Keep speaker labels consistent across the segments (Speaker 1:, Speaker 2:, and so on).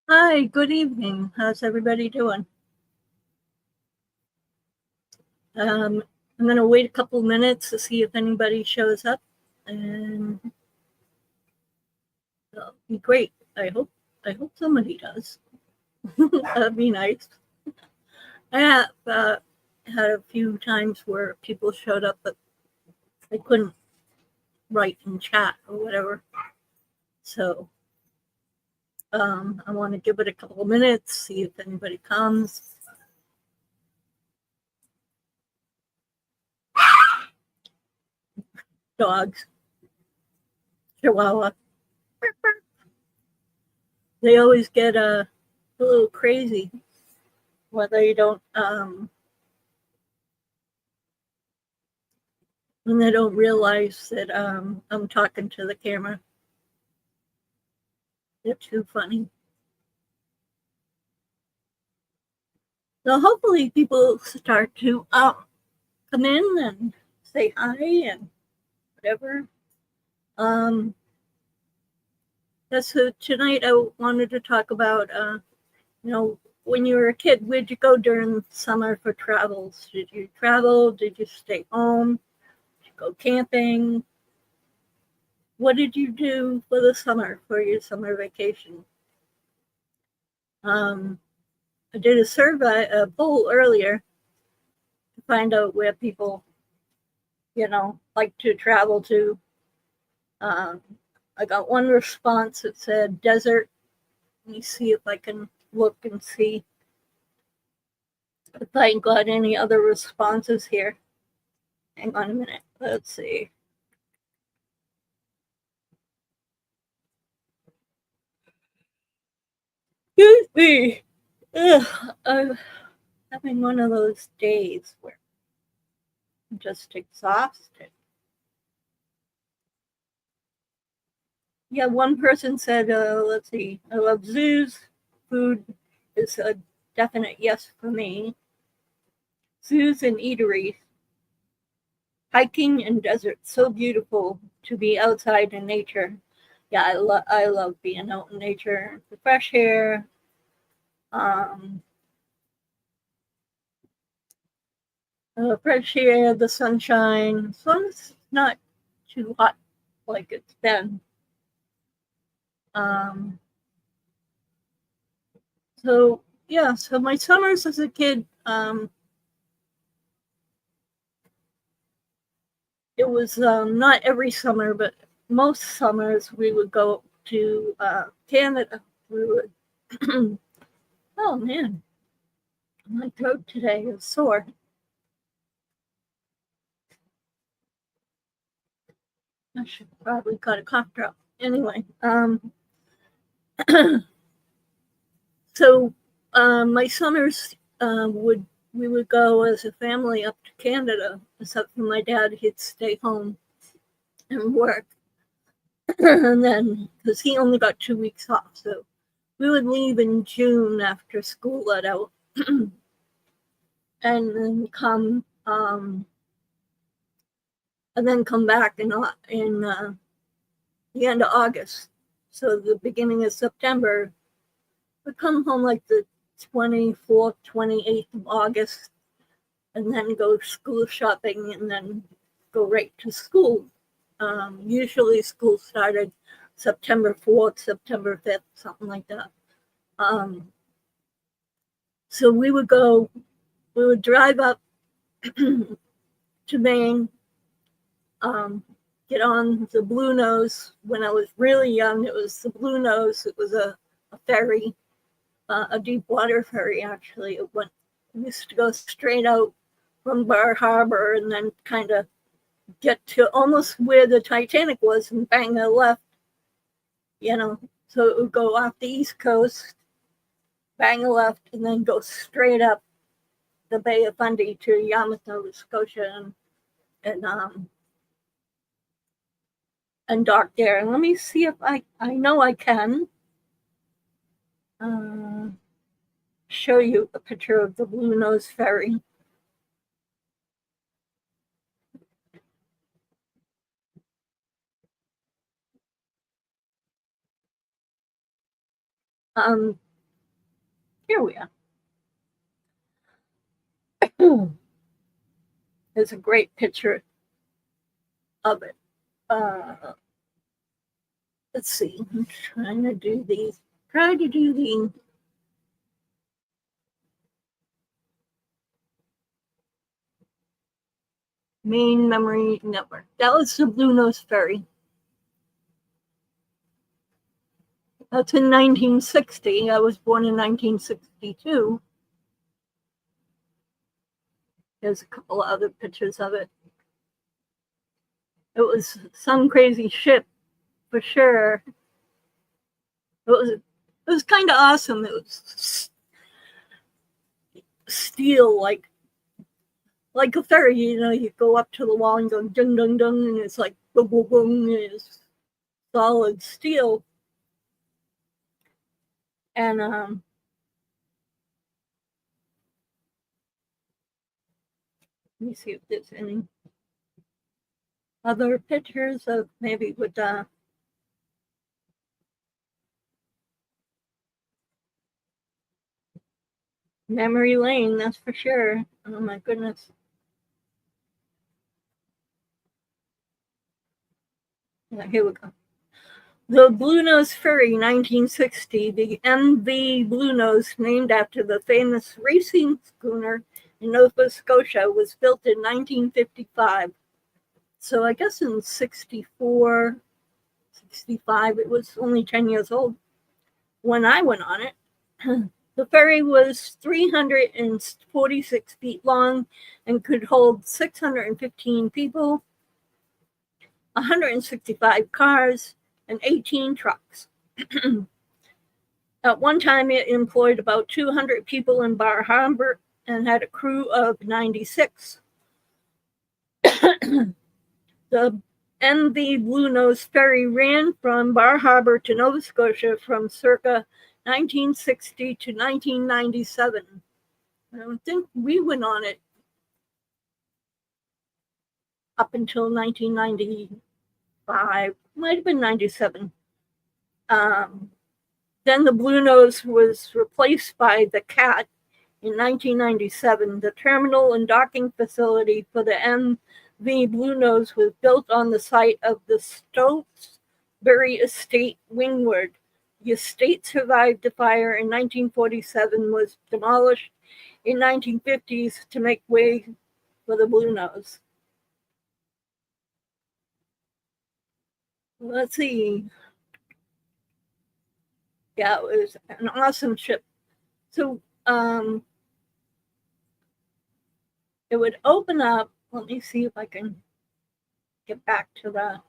Speaker 1: Hi, good evening. How's everybody doing? Um, I'm going to wait a couple minutes to see if anybody shows up, and that'll be great. I hope somebody does. That'd be nice. I have had a few times where people showed up, but they couldn't write in chat or whatever. So I want to give it a couple of minutes, see if anybody comes. Dogs, Chihuahua. They always get a little crazy when they don't when they don't realize that I'm talking to the camera. They're too funny. So hopefully people start to come in and say hi and whatever. Um, so tonight I wanted to talk about, when you were a kid, where'd you go during summer for travels? Did you travel? Did you stay home? Did you go camping? What did you do for the summer, for your summer vacation? Um, I did a poll earlier to find out where people, like to travel to. Um, I got one response that said desert. Let me see if I can look and see if I got any other responses here. Hang on a minute. Let's see. Excuse me. Ugh, I'm having one of those days where I'm just exhausted. Yeah, one person said, let's see, I love zoos. Food is a definite yes for me. Zoos and eateries. Hiking and desert, so beautiful to be outside in nature. Yeah, I love being out in nature, the fresh air, um, the sunshine. As long as it's not too hot like it's been. Um, so yeah, so my summers as a kid, it was not every summer, but most summers we would go to Canada. We would. Oh man, my throat today is sore. I should probably cut a cough drop. Anyway, so my summers would we would go as a family up to Canada, except for my dad, he'd stay home and work, and then because he only got 2 weeks off, so we would leave in June after school let out, and then come back in the end of August. So the beginning of September, would come home like the 24th, 28th of August, and then go school shopping and then go right to school. Usually school started September 4th, September 5th, something like that. Um, so we would drive up to Maine, um, get on the Blue Nose. When I was really young, it was the Blue Nose. It was a ferry, a deep water ferry, actually. We used to go straight out from Bar Harbor and then kind of get to almost where the Titanic was and bang a left, you know. So it would go off the East Coast, bang a left, and then go straight up the Bay of Fundy to Yarmouth, Nova Scotia, and um, and dock there. And let me see if I know I can uh, show you a picture of the Blue Nose Ferry. Here we are. There's a great picture of it. Let's see. I'm trying to do the main memory network. That was the Blue Nose Ferry. That's in 1960. I was born in 1962. There's a couple other pictures of it. It was some crazy ship, for sure. It was kind of awesome. It was steel, like a ferry. You know, you go up to the wall and go dung dung dung, and it's like boom boom boom. And it's solid steel. And let me see if there's any other pictures of maybe with memory lane, that's for sure. Oh my goodness. Yeah, here we go. The Blue Nose Ferry, 1960. The MV Blue Nose, named after the famous racing schooner in Nova Scotia, was built in 1955. So I guess in 64, 65, it was only 10 years old when I went on it. The ferry was 346 feet long and could hold 615 people, 165 cars, and 18 trucks. At one time, it employed about 200 people in Bar Harbor and had a crew of 96. The MV Blue Nose Ferry ran from Bar Harbor to Nova Scotia from circa 1960 to 1997. I don't think we went on it up until 1995. Might have been 97. Then the Blue Nose was replaced by the Cat in 1997. The terminal and docking facility for the MV Blue Nose was built on the site of the Stotesbury Estate, Windward. The estate survived the fire in 1947, was demolished in 1950s to make way for the Blue Nose. Let's see. Yeah, it was an awesome ship. So it would open up. Let me see if I can get back to that.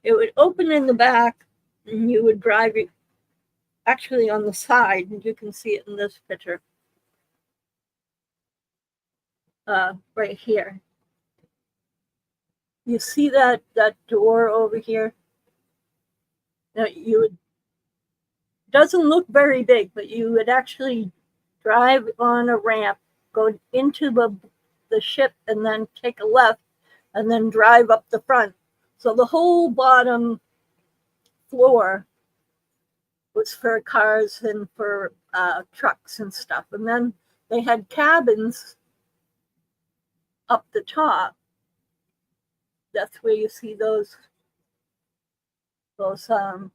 Speaker 1: It would open in the back, and you would drive it actually on the side, and you can see it in this picture. Right here. You see that door over here? Now doesn't look very big, but you would actually drive on a ramp, go into the ship, and then take a left, and then drive up the front. So the whole bottom floor was for cars and for trucks and stuff. And then they had cabins up the top. That's where you see those holes in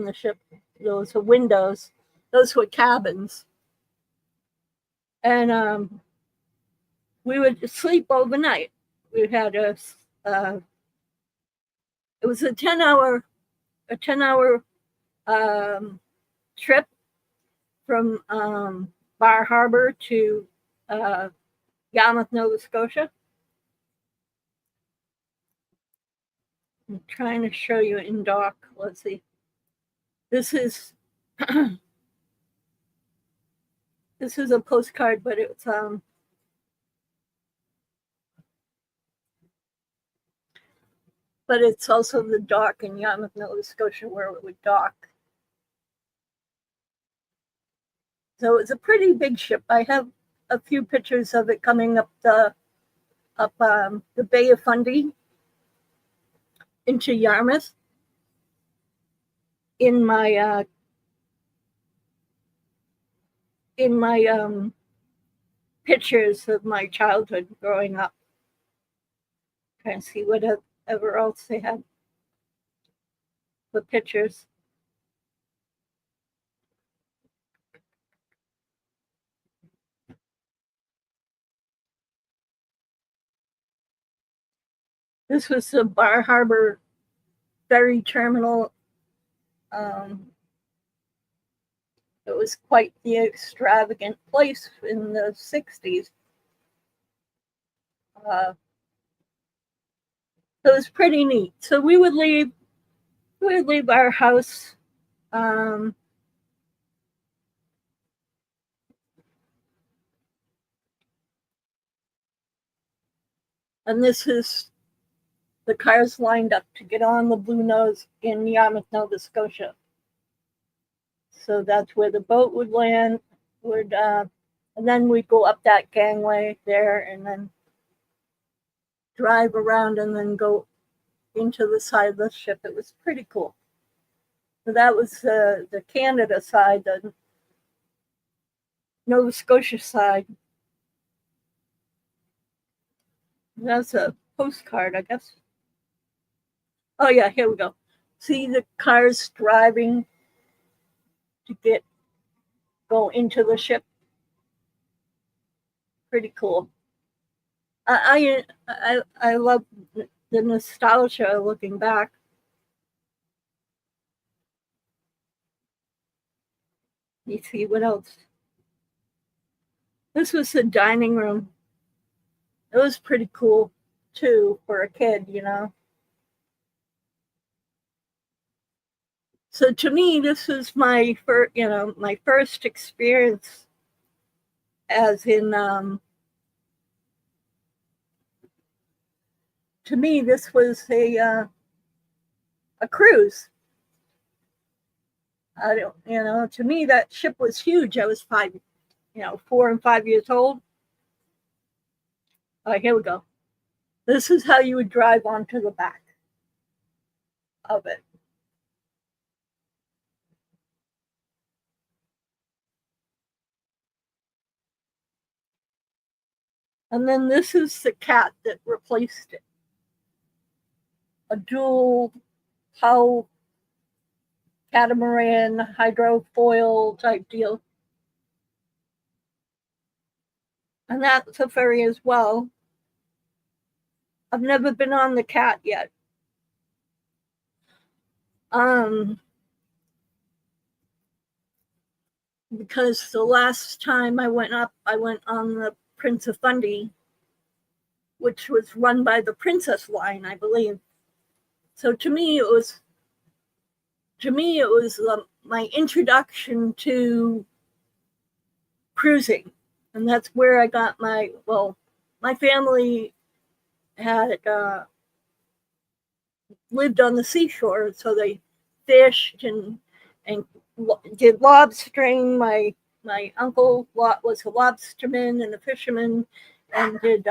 Speaker 1: the ship. Those are windows. Those were cabins. And we would sleep overnight. We had it was a 10-hour trip from Bar Harbor to Yarmouth, Nova Scotia. I'm trying to show you in dock. Let's see. This is this is a postcard, but it's but it's also the dock in Yarmouth, Nova Scotia, where it would dock. So it's a pretty big ship. I have a few pictures of it coming up the Bay of Fundy into Yarmouth. in my pictures of my childhood growing up. Trying to see whatever else they had for pictures. This was the Bar Harbor ferry terminal. It was quite the extravagant place in the 60s. It was pretty neat. So we would leave our house and this is the cars lined up to get on the Blue Nose in Yarmouth, Nova Scotia. So that's where the boat would land, and then we'd go up that gangway there and then drive around and then go into the side of the ship. It was pretty cool. So that was the Canada side, the Nova Scotia side. That's a postcard, I guess. Oh yeah, here we go. See the cars driving to go into the ship. Pretty cool. I love the nostalgia looking back. You see what else? This was the dining room. It was pretty cool too for a kid, you know. So to me, this was my first experience, as in, to me, this was a cruise. To me, that ship was huge. I was 4 and 5 years old. All right, here we go. This is how you would drive onto the back of it. And then this is the cat that replaced it. A dual hull catamaran hydrofoil type deal. And that's a ferry as well. I've never been on the cat yet. Because the last time I went up, I went on the Prince of Fundy, which was run by the Princess Line, I believe. So to me, it was my introduction to cruising, and that's where I got my family had lived on the seashore, so they fished and did lobstering. My uncle was a lobsterman and a fisherman, and did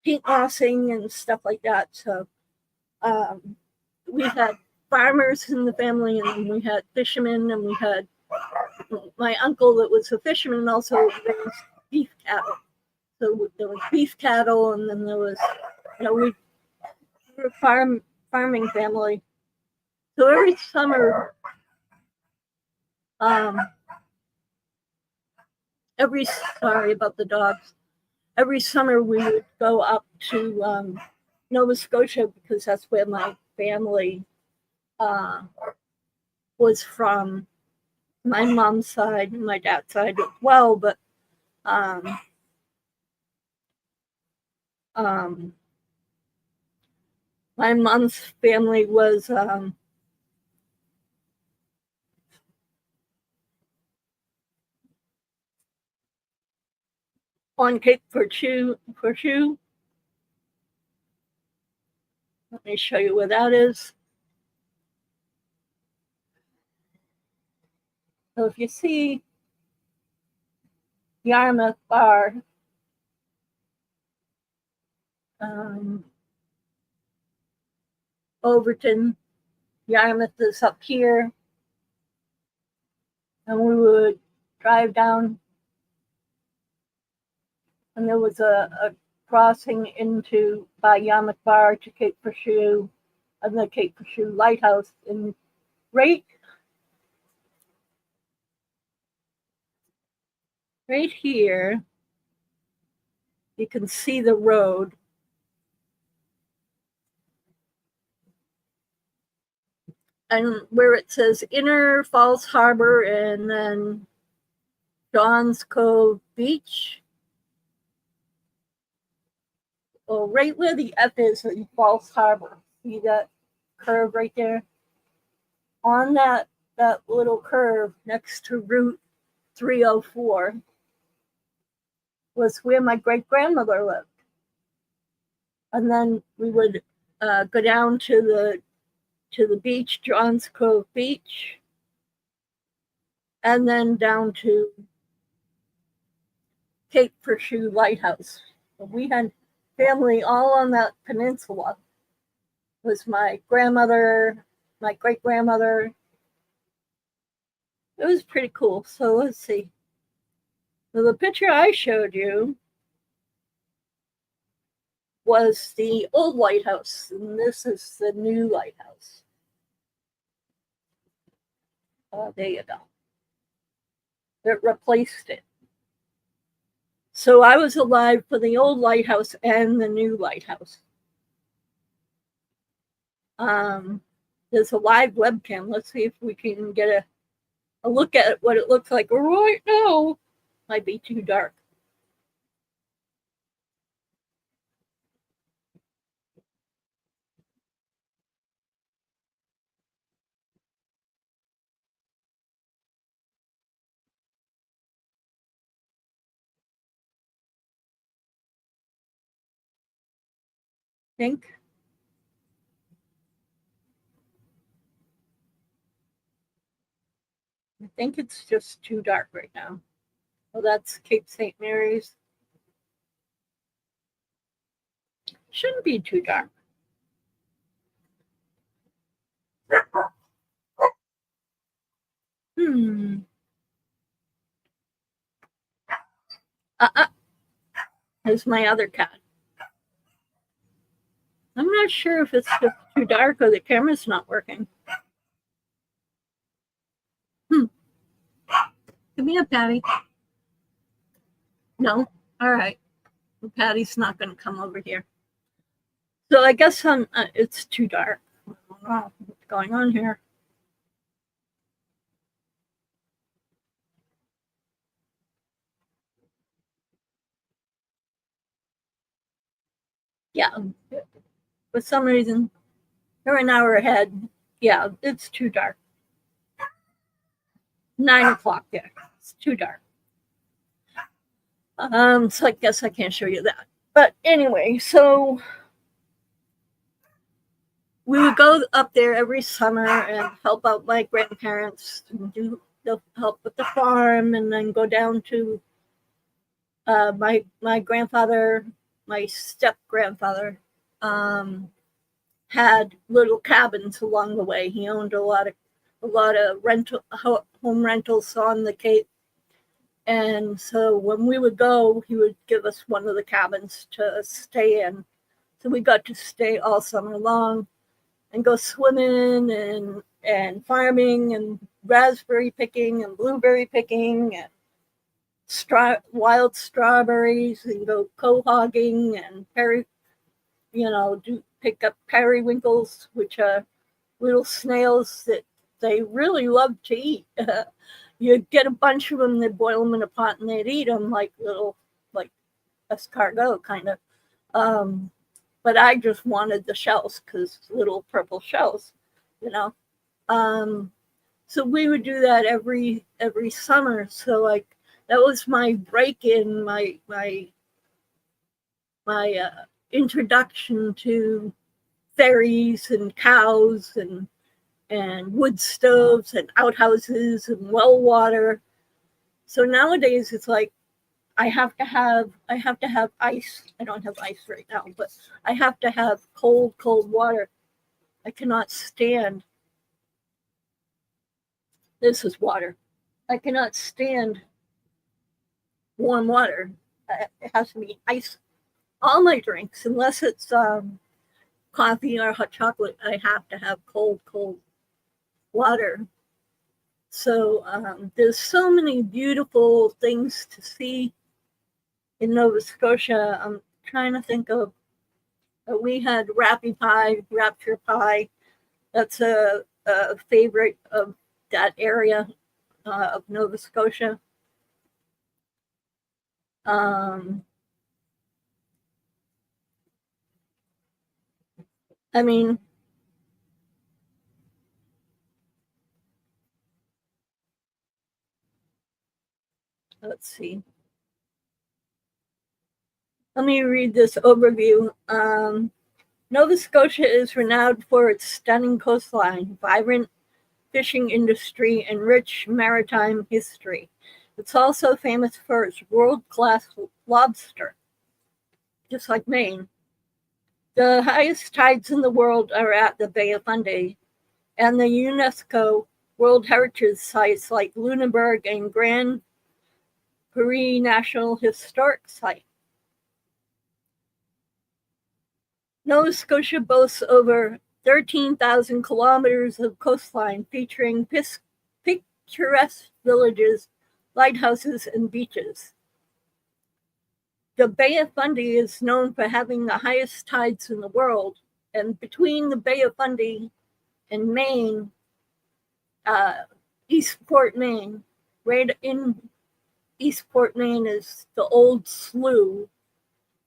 Speaker 1: peat mossing and stuff like that. So we had farmers in the family, and we had fishermen, and we had my uncle that was a fisherman also raised beef cattle. So there was beef cattle, and then there was, we were a farming family. So every summer, sorry about the dogs. Every summer we would go up to Nova Scotia, because that's where my family was from. My mom's side and my dad's side as well, but my mom's family was on Cape Furchu. Let me show you where that is. So if you see Yarmouth Bar, Overton, Yarmouth is up here, and we would drive down, and there was a crossing into by Yarmouth Bar to Cape Furchu, and the Cape Furchu Lighthouse. And right here, you can see the road. And where it says Inner Falls Harbor and then Johns Cove Beach. Well, right where the F is in Falls Harbor. See that curve right there? On that little curve next to Route 304 was where my great-grandmother lived. And then we would go down to the beach, Johns Cove Beach, and then down to Cape Furchu Lighthouse. We had family all on that peninsula. It was my grandmother, my great-grandmother. It was pretty cool. So let's see. So the picture I showed you was the old lighthouse, and this is the new lighthouse. There you go. It replaced it. So I was alive for the old lighthouse and the new lighthouse. There's a live webcam. Let's see if we can get a look at what it looks like right now. Might be too dark. I think it's just too dark right now. Well, that's Cape St. Mary's. Shouldn't be too dark. There's my other cat. I'm not sure if it's just too dark or the camera's not working. Come here, Patty. No? All right. Well, Patty's not going to come over here. So I guess it's too dark. I don't know what's going on here. Yeah. For some reason, they're an hour ahead. Yeah, it's too dark. 9 o'clock there. It's too dark. So I guess I can't show you that. But anyway, so we would go up there every summer and help out my grandparents and do help with the farm, and then go down to my grandfather, my step grandfather, had little cabins along the way. He owned a lot of home rentals on the Cape, and so when we would go, he would give us one of the cabins to stay in. So we got to stay all summer long and go swimming and farming and raspberry picking and blueberry picking and wild strawberries, and go quahogging and pick up periwinkles, which are little snails that they really love to eat. You'd get a bunch of them, they'd boil them in a pot, and they'd eat them like escargot kind of. But I just wanted the shells, because little purple shells, So we would do that every summer. So that was my break-in, my introduction to ferries and cows and wood stoves and outhouses and well water. So nowadays it's like I have to have ice. I don't have ice right now, but I have to have cold water. I cannot stand This is water. I cannot stand warm water. It has to be ice. All my drinks, unless it's coffee or hot chocolate, I have to have cold water. So there's so many beautiful things to see in Nova Scotia. I'm trying to think of. We had Rapture Pie. That's a favorite of that area of Nova Scotia. I mean, let's see. Let me read this overview. Nova Scotia is renowned for its stunning coastline, vibrant fishing industry, and rich maritime history. It's also famous for its world-class lobster, just like Maine. The highest tides in the world are at the Bay of Fundy, and the UNESCO World Heritage Sites like Lunenburg and Grand Prairie National Historic Site. Nova Scotia boasts over 13,000 kilometers of coastline featuring picturesque villages, lighthouses, and beaches. The Bay of Fundy is known for having the highest tides in the world, and between the Bay of Fundy and Maine, Eastport, Maine, right in Eastport, Maine is the old slough,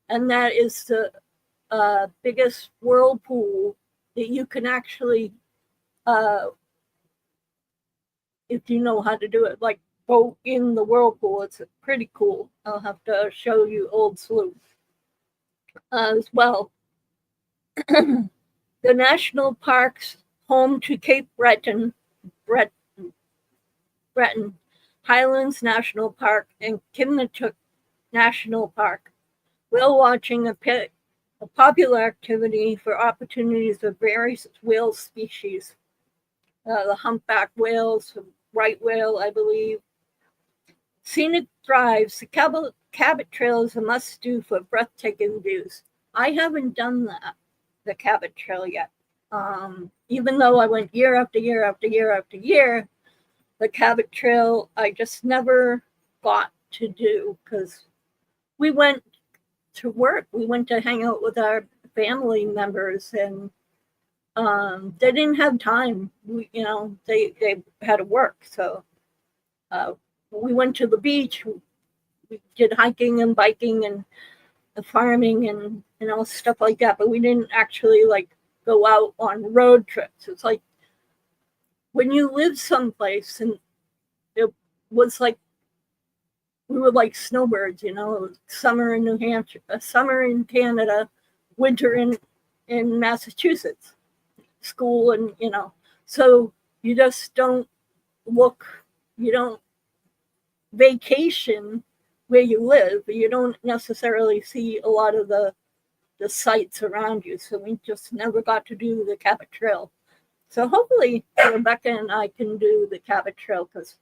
Speaker 1: and that is the biggest whirlpool that you can actually, if you know how to do it, like go in the whirlpool. It's pretty cool. I'll have to show you Old Slough as well. The national parks home to Cape Breton, Highlands National Park, and Kimnatook National Park. Whale watching a popular activity for opportunities of various whale species. The humpback whales, the right whale, I believe. Scenic drives. The Cabot Trail is a must-do for breathtaking views. I haven't done the Cabot Trail yet. Even though I went year after year after year after year, the Cabot Trail I just never got to do because we went to work. We went to hang out with our family members, and they didn't have time. They had to work, so we went to the beach. We did hiking and biking and farming and stuff like that, but we didn't actually go out on road trips. It's like when you live someplace, and it was like we were like snowbirds, summer in New Hampshire, summer in Canada, winter in Massachusetts, school, and so you just don't you don't vacation where you live. You don't necessarily see a lot of the sites around you. So we just never got to do the Cabot Trail. So hopefully Rebecca and I can do the Cabot Trail, because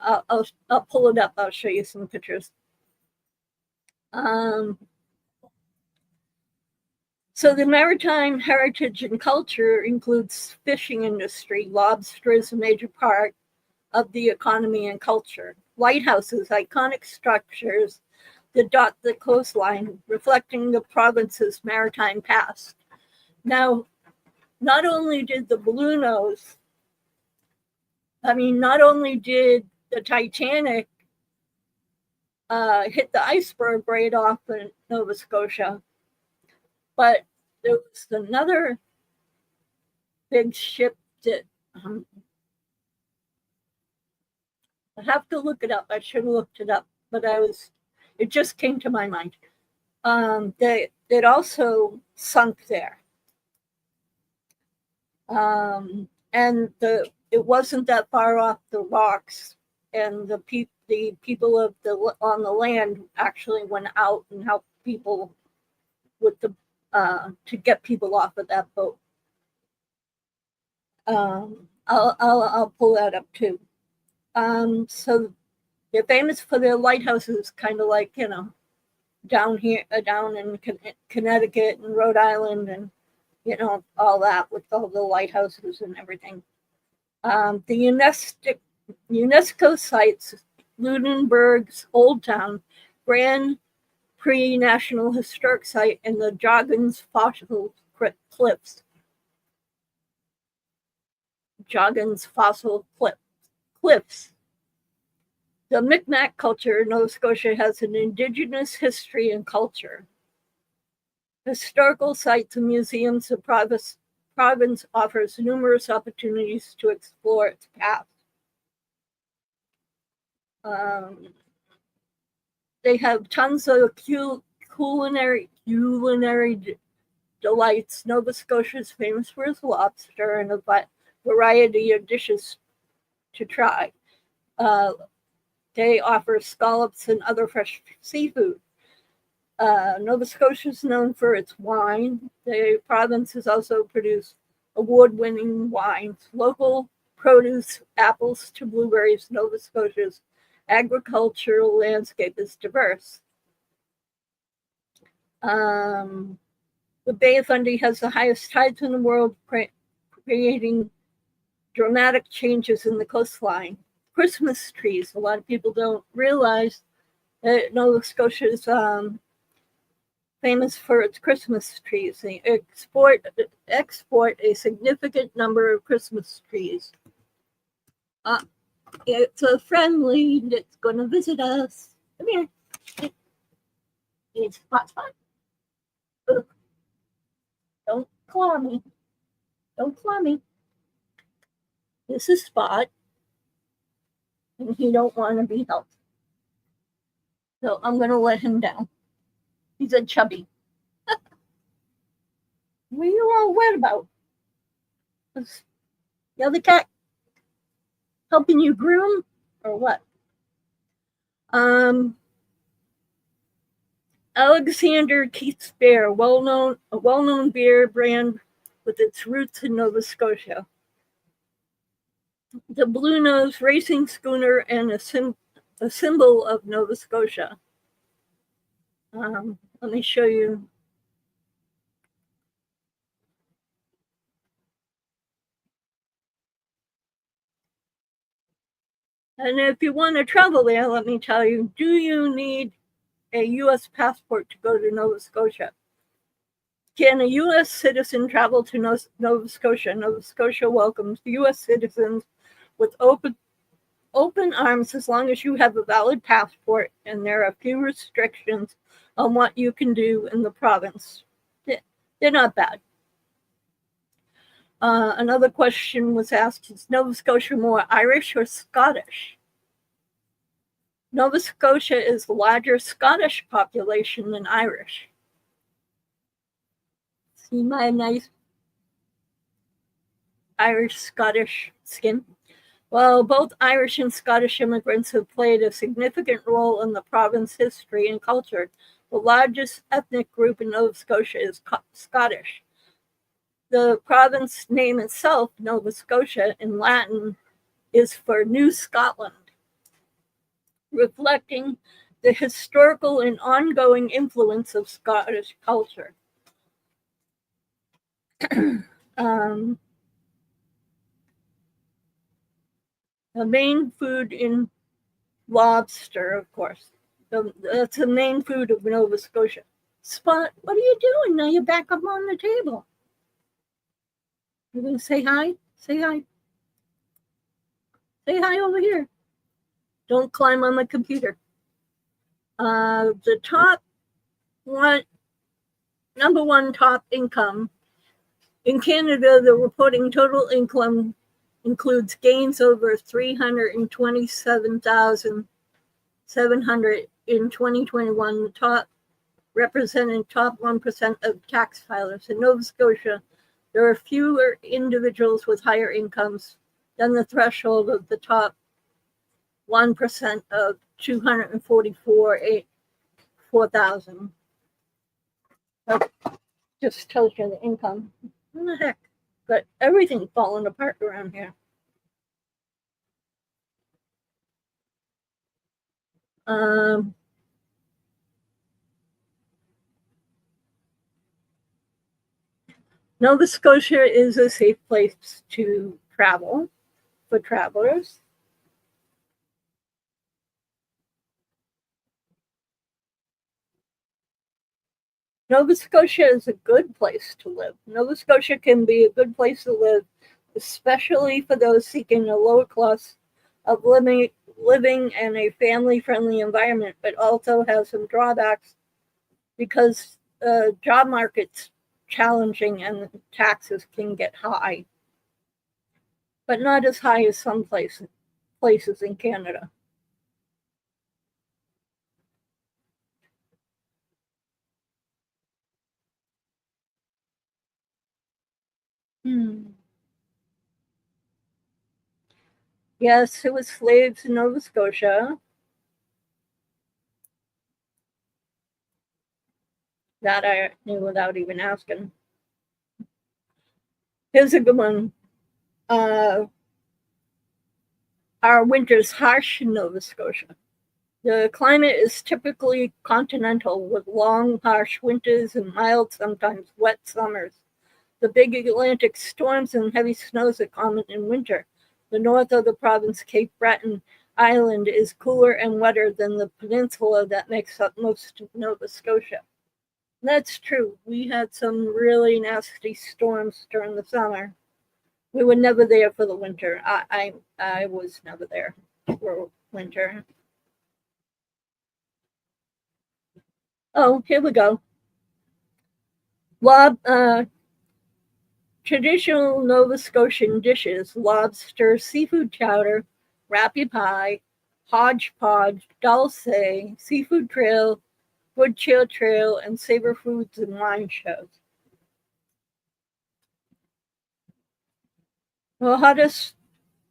Speaker 1: I'll pull it up. I'll show you some pictures. So the maritime heritage and culture includes fishing industry. Lobster is a major part of the economy and culture. Lighthouses, iconic structures that dot the coastline, reflecting the province's maritime past. Now, not only did the Titanic hit the iceberg right off in Nova Scotia, but there was another big ship that I have to look it up. I should have looked it up, but it just came to my mind. It also sunk there. And it wasn't that far off the rocks, and the people on the land actually went out and helped people with to get people off of that boat. I'll pull that up too. So they're famous for their lighthouses, kind of like, down here, down in Connecticut and Rhode Island, and all that with all the lighthouses and everything. The UNESCO sites Lunenburg's Old Town, Grand Prix National Historic Site, and the Joggins Fossil Cliffs. Joggins Fossil Cliffs. The Mi'kmaq culture in Nova Scotia has an Indigenous history and culture. Historical sites and museums, the province offers numerous opportunities to explore its past. They have tons of culinary delights. Nova Scotia is famous for its lobster and a variety of dishes to try. They offer scallops and other fresh seafood. Nova Scotia is known for its wine. The province has also produced award-winning wines. Local produce, apples to blueberries. Nova Scotia's agricultural landscape is diverse. The Bay of Fundy has the highest tides in the world, creating dramatic changes in the coastline. Christmas trees. A lot of people don't realize that Nova Scotia is famous for its Christmas trees. They export a significant number of Christmas trees. It's a friendly that's going to visit us. Come here. It's Spot. Ugh. Don't claw me. Don't claw me. This is Spot, and he don't want to be helped. So I'm going to let him down. He's a chubby. What are you all wet about? Is the other cat helping you groom or what? Alexander Keith's Beer, a well-known beer brand with its roots in Nova Scotia. The Blue Nose racing schooner and a symbol of Nova Scotia. Let me show you. And if you want to travel there, let me tell you, do you need a U.S. passport to go to Nova Scotia? Can a U.S. citizen travel to Nova Scotia? Nova Scotia welcomes U.S. citizens with open arms as long as you have a valid passport, and there are few restrictions on what you can do in the province. They're not bad. Another question was asked, is Nova Scotia more Irish or Scottish? Nova Scotia is the larger Scottish population than Irish. See my nice Irish-Scottish skin? Well, both Irish and Scottish immigrants have played a significant role in the province's history and culture. The largest ethnic group in Nova Scotia is Scottish. The province name itself, Nova Scotia, in Latin, is for New Scotland, reflecting the historical and ongoing influence of Scottish culture. The main food in lobster, of course. That's the main food of Nova Scotia. Spot, what are you doing? Now you're back up on the table. You're going to say hi? Say hi. Say hi over here. Don't climb on the computer. The number one top income. In Canada, the reporting total income includes gains over $327,700 in 2021. The top representing top 1% of tax filers. In Nova Scotia, there are fewer individuals with higher incomes than the threshold of the top 1% of 244,000. That just tells you the income. What the heck? Got everything falling apart around here. Um, Nova Scotia is a safe place to travel for travelers. Nova Scotia is a good place to live. Nova Scotia can be a good place to live, especially for those seeking a lower cost of living in a family-friendly environment, but also has some drawbacks because the job market's challenging and taxes can get high, but not as high as some places in Canada. Hmm. Yes, it was slaves in Nova Scotia. That I knew without even asking. Here's a good one. Uh, our winter's harsh in Nova Scotia. The climate is typically continental with long, harsh winters and mild, sometimes wet summers. The big Atlantic storms and heavy snows are common in winter. The north of the province, Cape Breton Island, is cooler and wetter than the peninsula that makes up most of Nova Scotia. That's true. We had some really nasty storms during the summer. We were never there for the winter. I was never there for winter. Oh, here we go. Lob, traditional Nova Scotian dishes: lobster, seafood chowder, rappy pie, hodgepodge, dulce, seafood trail, wood chill trail, and savor foods and wine shows. The hottest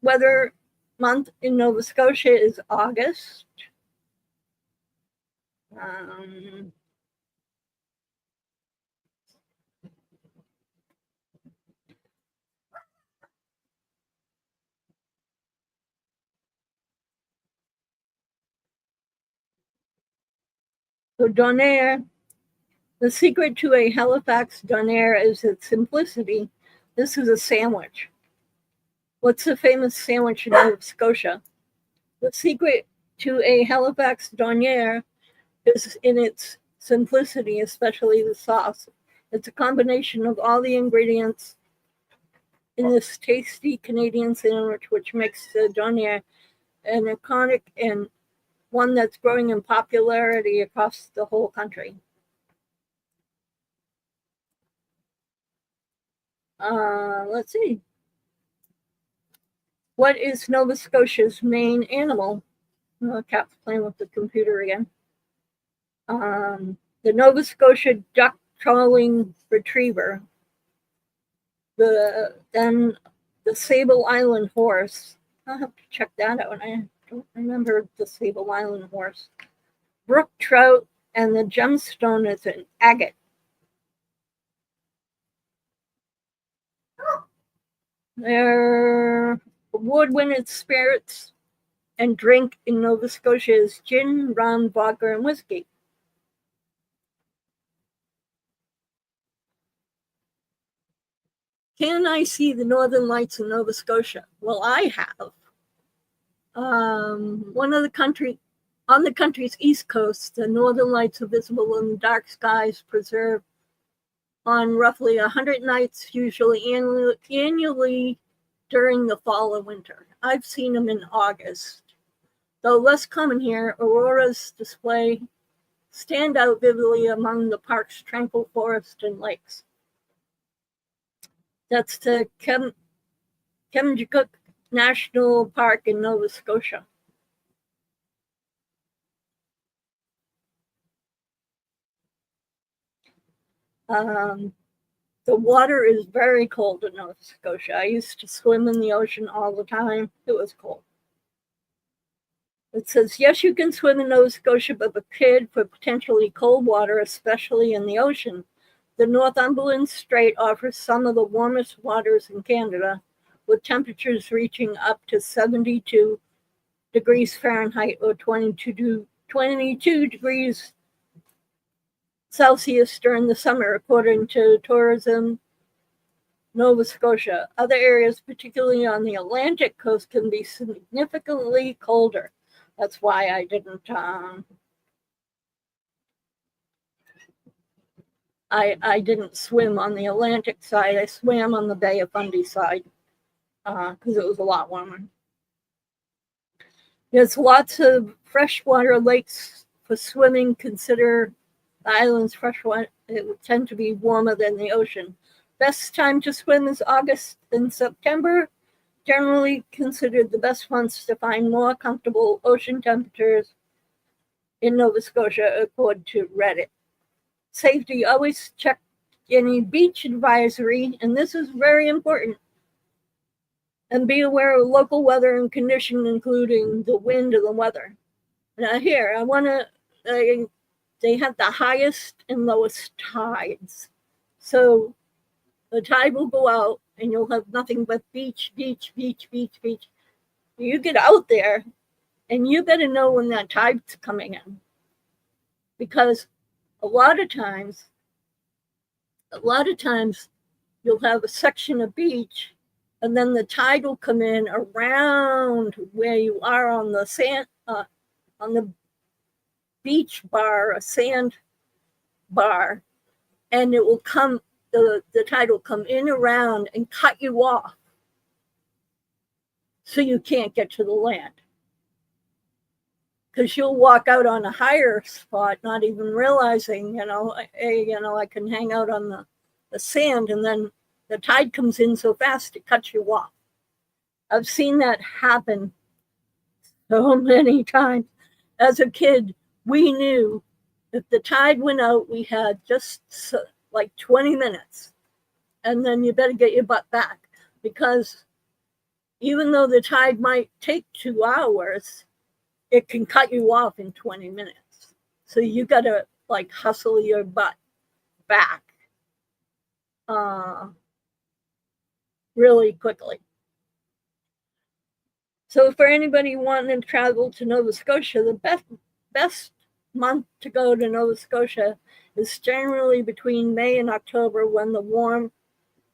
Speaker 1: weather month in Nova Scotia is August. Um, so Donair, the secret to a Halifax Donair is its simplicity. This is a sandwich. What's the famous sandwich in Nova Scotia? The secret to a Halifax Donair is in its simplicity, especially the sauce. It's a combination of all the ingredients in this tasty Canadian sandwich, which makes the Donair an iconic and one that's growing in popularity across the whole country. Let's see. What is Nova Scotia's main animal? Cap's playing with the computer again. The Nova Scotia duck trawling retriever. Then the Sable Island horse. I'll have to check that out. I don't remember the Sable Island horse. Brook trout, and the gemstone is an agate. Their award-winning spirits and drink in Nova Scotia is gin, rum, vodka, and whiskey. Can I see the Northern Lights in Nova Scotia? Well, I have. One of the country on the country's east coast, the Northern Lights are visible in dark skies preserved on roughly 100 nights, usually annually during the fall and winter. I've seen them in August. Though less common here, auroras stand out vividly among the park's tranquil forest and lakes. That's the Kemjikuk National Park in Nova Scotia. The water is very cold in Nova Scotia. I used to swim in the ocean all the time. It was cold. It says, yes, you can swim in Nova Scotia, but prepared for potentially cold water, especially in the ocean. The Northumberland Strait offers some of the warmest waters in Canada, with temperatures reaching up to 72 degrees Fahrenheit or 22 22 degrees Celsius during the summer, according to Tourism Nova Scotia. Other areas, particularly on the Atlantic coast, can be significantly colder. That's why I didn't I didn't swim on the Atlantic side. I swam on the Bay of Fundy side because it was a lot warmer. There's lots of freshwater lakes for swimming. Consider the island's freshwater. It would tend to be warmer than the ocean. Best time to swim is August and September. Generally considered the best months to find more comfortable ocean temperatures in Nova Scotia, according to Reddit. Safety, always check any beach advisory, and this is very important. And be aware of local weather and conditions, including the wind and the weather. Now here, they have the highest and lowest tides. So the tide will go out and you'll have nothing but beach, beach, beach, beach, beach. You get out there and you better know when that tide's coming in. Because a lot of times you'll have a section of beach and then the tide will come in around where you are on the sand, on the beach bar, a sand bar, and it will come, the tide will come in around and cut you off so you can't get to the land. Because you'll walk out on a higher spot, not even realizing, I can hang out on the sand, and then the tide comes in so fast it cuts you off. I've seen that happen so many times. As a kid, we knew if the tide went out, we had just like 20 minutes, and then you better get your butt back, because even though the tide might take 2 hours, it can cut you off in 20 minutes. So you got to like hustle your butt back really quickly. So for anybody wanting to travel to Nova Scotia, the best month to go to Nova Scotia is generally between May and October, when the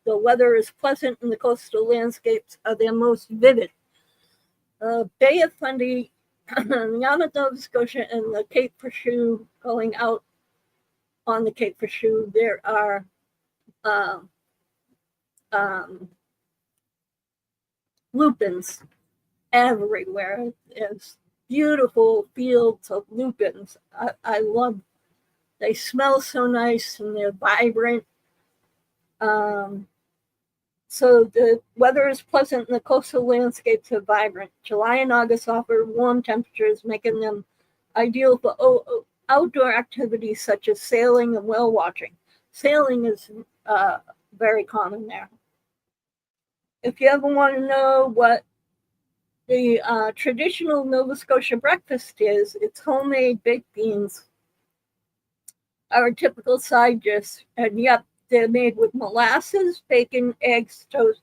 Speaker 1: weather is pleasant and the coastal landscapes are their most vivid. Bay of Fundy, Yarmouth, Nova Scotia, and the Cape Furchu, going out on the Cape Furchu, there are lupins everywhere. There's beautiful fields of lupins. I love, they smell so nice and they're vibrant. So the weather is pleasant and the coastal landscapes are vibrant. July and August offer warm temperatures, making them ideal for outdoor activities such as sailing and whale watching. Sailing is very common there. If you ever want to know what the traditional Nova Scotia breakfast is, it's homemade baked beans are a typical side dish, and yep, they're made with molasses, bacon, eggs, toast,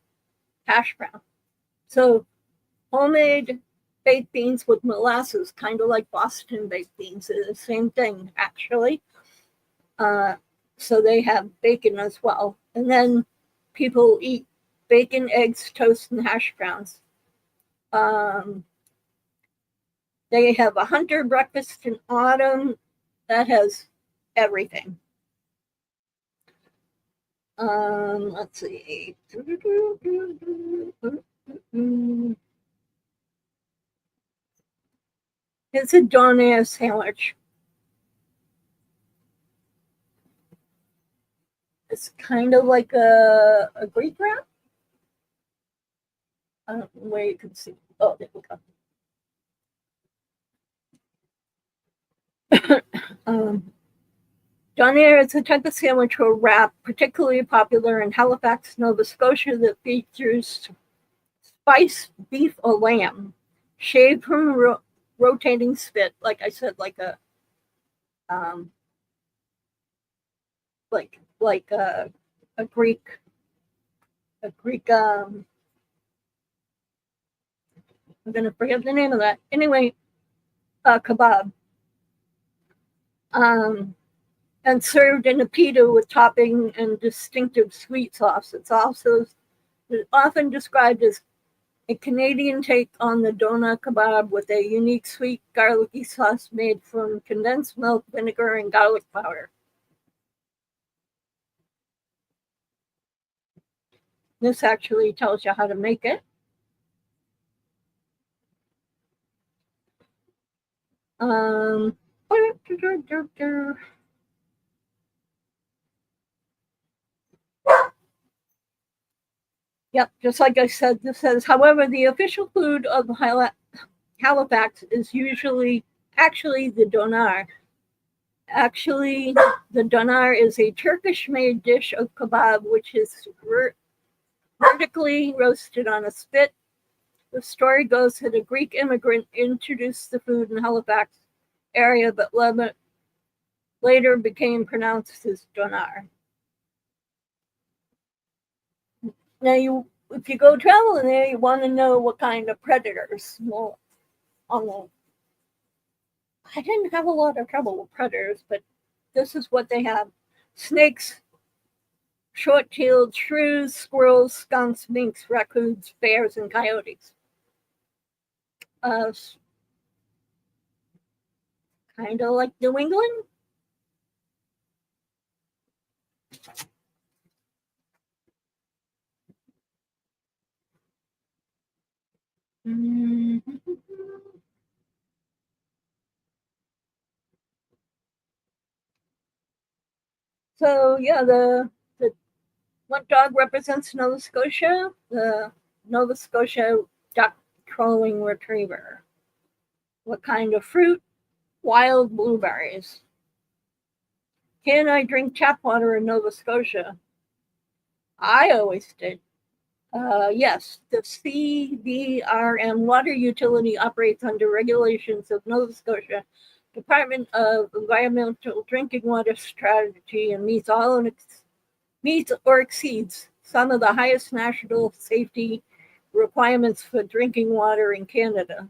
Speaker 1: hash brown. So homemade baked beans with molasses, kind of like Boston baked beans, is the same thing, actually. So they have bacon as well. And then people eat bacon, eggs, toast, and hash browns. They have a hunter breakfast in autumn that has everything. Let's see. It's a donair sandwich. It's kind of like a Greek wrap. I don't know where you can see. Oh, there we go. Donair is a type of sandwich or wrap particularly popular in Halifax, Nova Scotia, that features spiced beef or lamb, shaved from a rotating spit. Like I said, like a Greek I'm gonna forget the name of that. Anyway, kebab. and served in a pita with topping and distinctive sweet sauce. It's also often described as a Canadian take on the doner kebab with a unique sweet garlicky sauce made from condensed milk, vinegar, and garlic powder. This actually tells you how to make it. Um, Yep, just like I said, this says, however, the official food of Halifax is actually the doner. Actually, the doner is a Turkish-made dish of kebab, which is vertically roasted on a spit. The story goes that a Greek immigrant introduced the food in Halifax area, but later became pronounced as doner. Now, if you go traveling there, you want to know what kind of predators. Well, I didn't have a lot of trouble with predators, but this is what they have: snakes, short-tailed shrews, squirrels, skunks, minks, raccoons, bears, and coyotes. Kind of like New England. Mm-hmm. So yeah, the what dog represents Nova Scotia? The Nova Scotia duck trolling retriever. What kind of fruit? Wild blueberries. Can I drink tap water in Nova Scotia? I always did. Yes, the CBRM water utility operates under regulations of Nova Scotia Department of Environmental Drinking Water Strategy and meets or exceeds some of the highest national safety requirements for drinking water in Canada.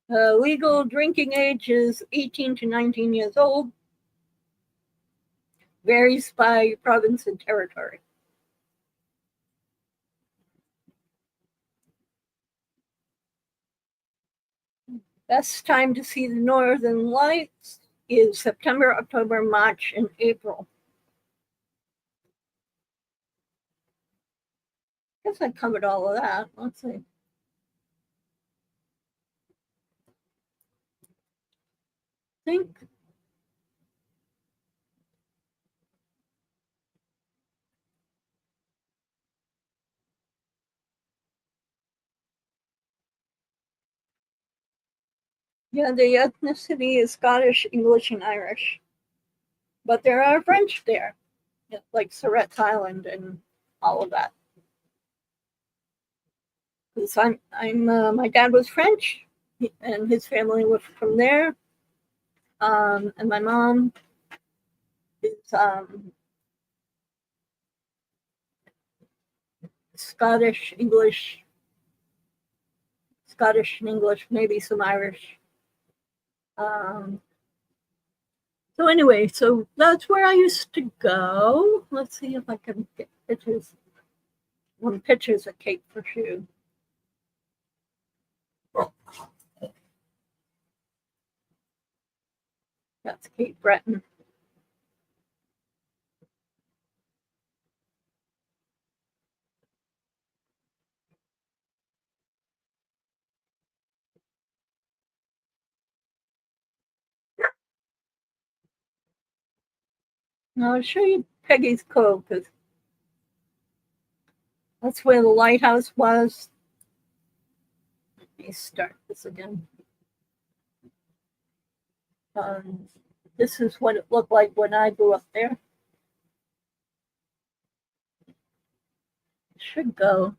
Speaker 1: Legal drinking age is 18 to 19 years old, varies by province and territory. Best time to see the northern lights is September, October, March, and April. I guess I covered all of that. Let's see. I think yeah, the ethnicity is Scottish, English, and Irish, but there are French there, like Surrett Island and all of that. Because my dad was French, and his family was from there, and my mom is Scottish, and English, maybe some Irish. So anyway, so that's where I used to go. Let's see if I can get pictures of Cape Furchu. That's Cape Breton. Now I'll show you Peggy's Cove because that's where the lighthouse was. Let me start this again. This is what it looked like when I grew up there. It should go.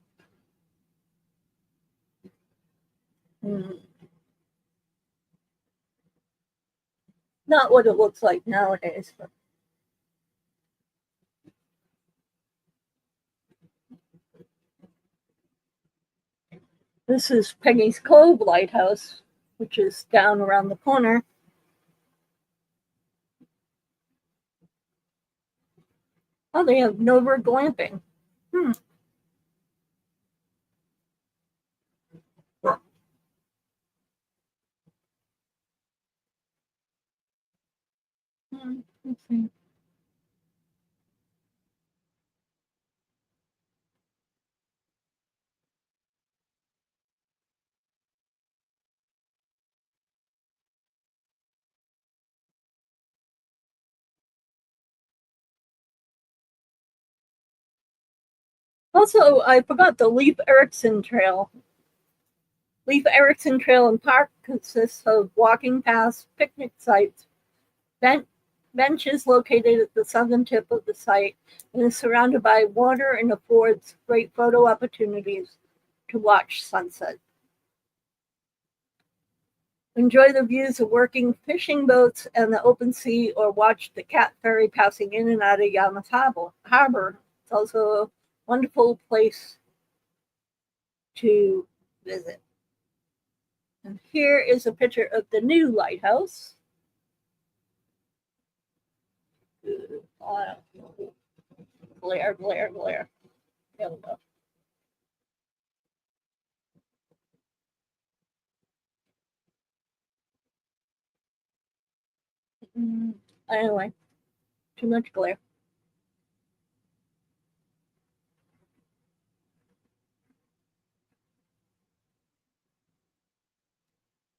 Speaker 1: Not what it looks like nowadays, but This is Peggy's Cove Lighthouse, which is down around the corner. Oh, they have Nova glamping. Let's see. Also, I forgot the Leif Erikson Trail. Leif Erikson Trail and Park consists of walking paths, picnic sites, benches located at the southern tip of the site, and is surrounded by water and affords great photo opportunities to watch sunset. Enjoy the views of working fishing boats and the open sea, or watch the cat ferry passing in and out of Yarmouth Harbor. It's also a wonderful place to visit. And here is a picture of the new lighthouse. Glare. There we go. Anyway, too much glare.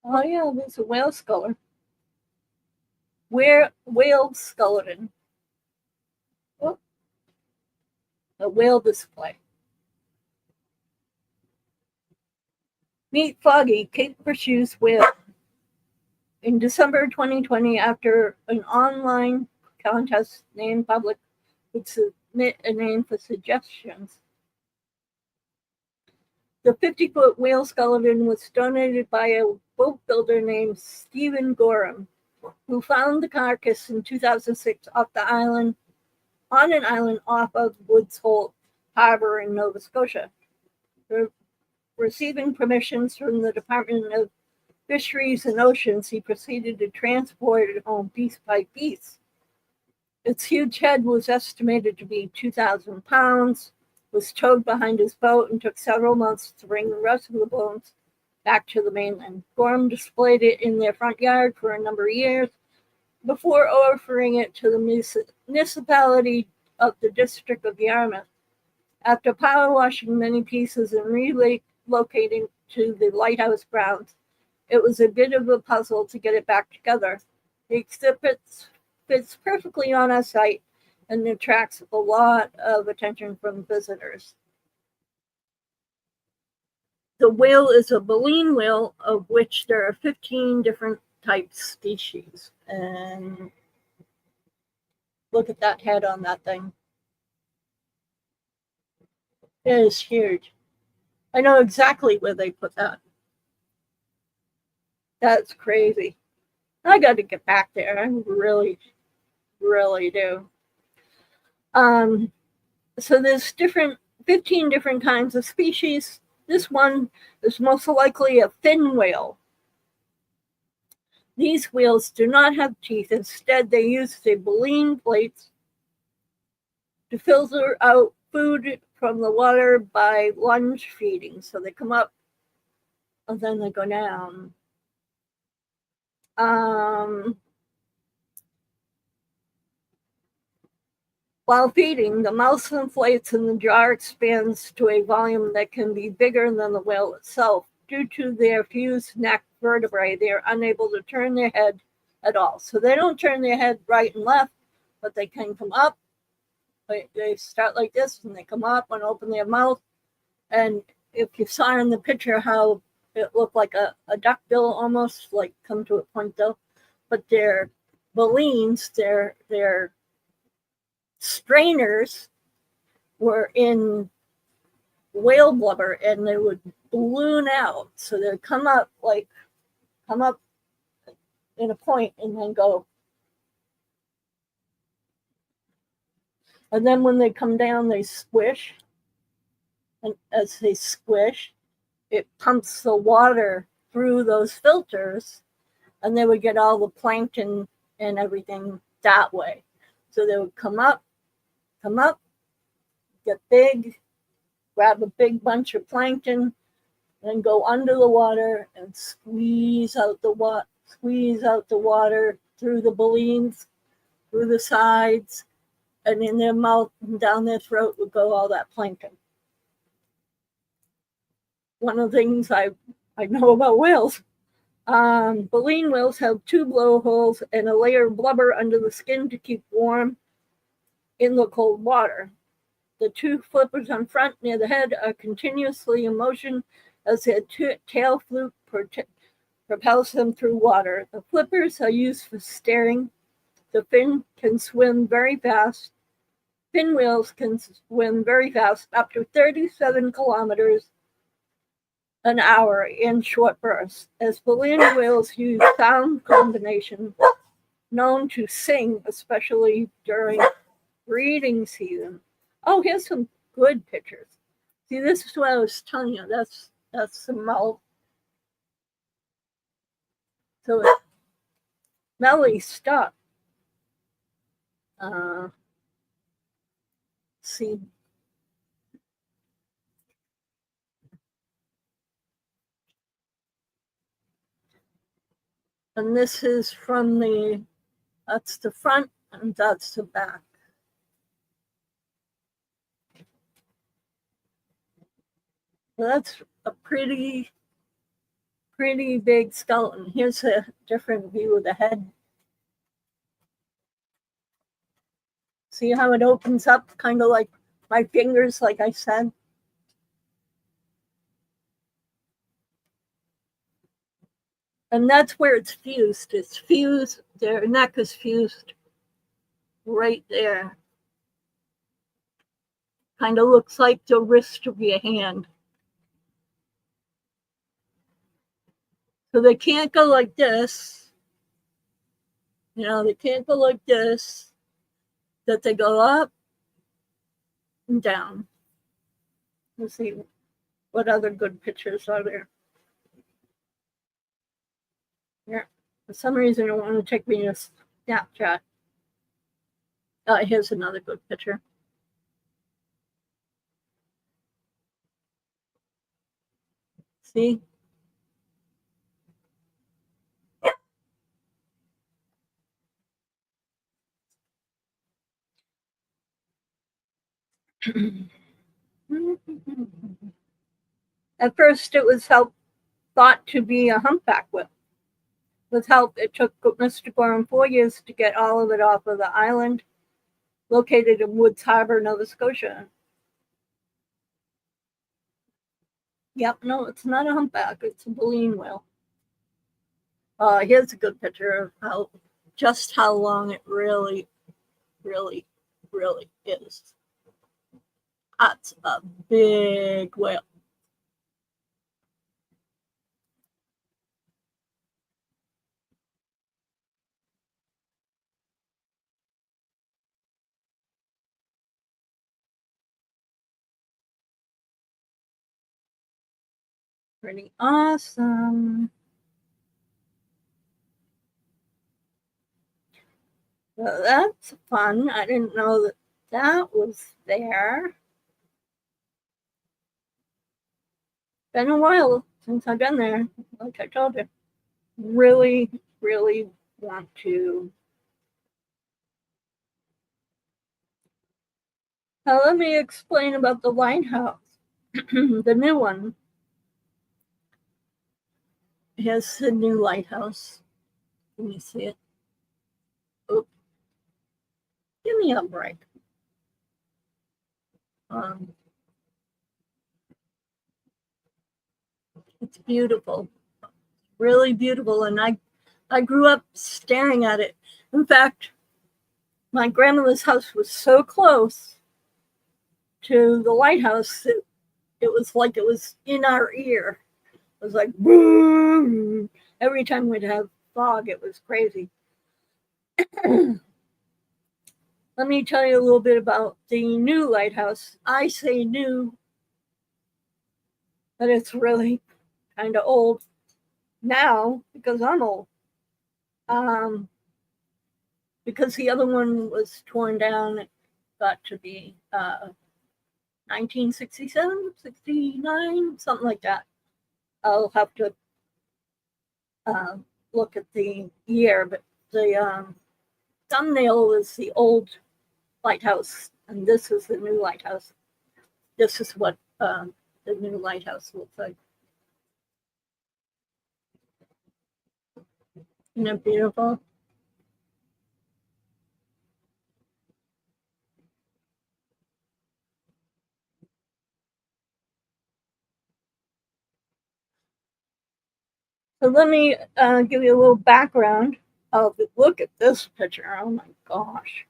Speaker 1: Oh yeah, there's a whale skeleton. Whale skeleton. Oh, a whale display. Meet Foggy, Cape Furchu's whale. In December 2020, after an online contest named public would submit a name for suggestions, the 50-foot whale skeleton was donated by a boat builder named Stephen Gorham, who found the carcass in 2006 on an island off of Woods Hole Harbor in Nova Scotia. Receiving permissions from the Department of Fisheries and Oceans, he proceeded to transport it home piece by piece. Its huge head was estimated to be 2,000 pounds, was towed behind his boat, and took several months to bring the rest of the bones back to the mainland. Gorham displayed it in their front yard for a number of years before offering it to the municipality of the District of Yarmouth. After power washing many pieces and relocating to the lighthouse grounds, it was a bit of a puzzle to get it back together. The exhibit fits perfectly on our site and attracts a lot of attention from visitors. The whale is a baleen whale, of which there are 15 different types species. And look at that head on that thing. It is huge. I know exactly where they put that. That's crazy. I got to get back there. I really do. So there's 15 different kinds of species. This one is most likely a fin whale. These whales do not have teeth. Instead, they use the baleen plates to filter out food from the water by lunge feeding. So they come up and then they go down. While feeding, the mouth inflates and the jar expands to a volume that can be bigger than the whale itself. Due to their fused neck vertebrae, they are unable to turn their head at all. So they don't turn their head right and left, but they can come up. They start like this and they come up and open their mouth. And if you saw in the picture how it looked like a duck bill almost, like come to a point though, but their baleens, their strainers were in whale blubber and they would balloon out. So they'd come up in a point and then go. And then when they come down, they squish. And as they squish, it pumps the water through those filters, and they would get all the plankton and everything that way. So they would come up, get big, grab a big bunch of plankton, then go under the water and squeeze out the water through the balloons, through the sides, and in their mouth and down their throat would go all that plankton. One of the things I know about whales, baleen whales have 2 blowholes and a layer of blubber under the skin to keep warm in the cold water. The 2 flippers on front near the head are continuously in motion as their tail fluke propels them through water. The flippers are used for steering. The fin can swim very fast. Fin whales can swim very fast, up to 37 kilometers an hour in short bursts, as baleen whales use sound combinations known to sing, especially during breeding season. Oh, here's some good pictures. See, this is what I was telling you. That's the mouth. So it's smelly stuff. See. And this is from that's the front and that's the back. So that's a pretty big skeleton. Here's a different view of the head. See how it opens up, kind of like my fingers, like I said? And that's where it's fused. It's fused, their neck is fused right there. Kind of looks like the wrist of your hand. So they can't go like this. You know, they can't go like this. That they go up and down. Let's see what other good pictures are there. Yeah, for some reason it wanted to take me to Snapchat. Here's another good picture. See? At first it was thought to be a humpback whale. With help, it took Mr. Gorham 4 years to get all of it off of the island located in Woods Harbor, Nova Scotia. Yep, no, it's not a humpback, it's a baleen whale. Here's a good picture of just how long it really is. That's a big whale. Pretty awesome. So that's fun. I didn't know that was there. Been a while since I've been there, like I told you. Really want to. Now let me explain about the lighthouse, the new one. Here's the new lighthouse. Can you see it? Oops. Give me a break. It's beautiful, really beautiful, and I grew up staring at it. In fact, my grandmother's house was so close to the lighthouse that it was like it was in our ear. It was like boom. Every time we'd have fog, it was crazy. Let me tell you a little bit about the new lighthouse. I say new, but it's really kind of old now because I'm old. Because the other one was torn down, it got to be 1967, 69, something like that. I'll have to look at the year, but the thumbnail is the old lighthouse, and this is the new lighthouse. This is what the new lighthouse looks like. Isn't it beautiful? So let me give you a little background of it. Look at this picture. Oh my gosh.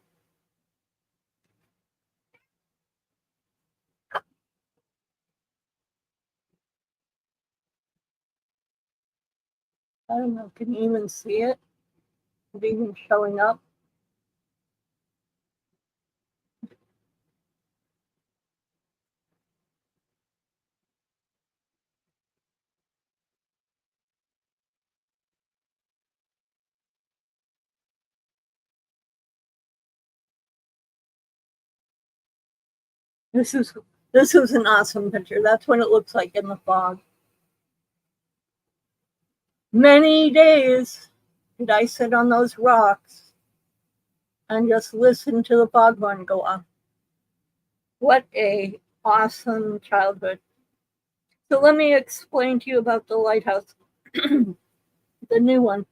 Speaker 1: I don't know, can you even see it? Is it even showing up? This is an awesome picture. That's what it looks like in the fog. Many days did I sit on those rocks and just listen to the foghorn go off. What a awesome childhood. So let me explain to you about the lighthouse, the new one.